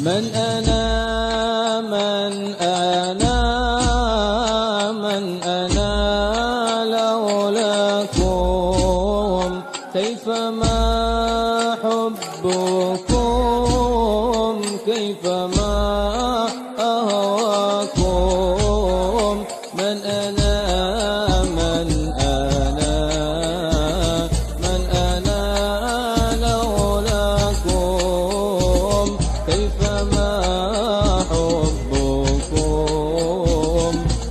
من أنا من أنا من أنا لولاكم كيفما حبكم كيفما أهواكم من أنا من أنا من أنا لولاكم كيفما حبكم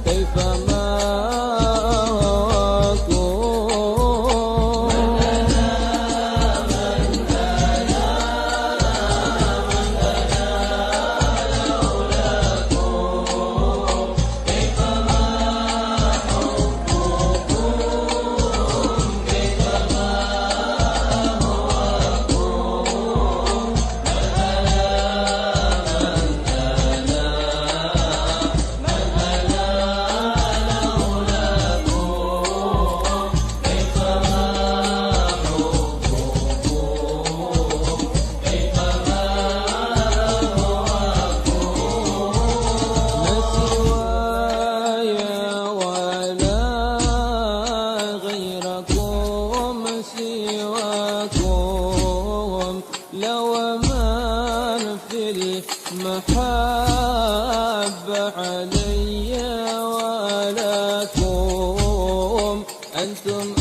كيفما أهواكم من أنا من أنا من أنا لولاكم كيفما حبكم كيفما أهواكم لو من في المحبة علي ولكم أنتم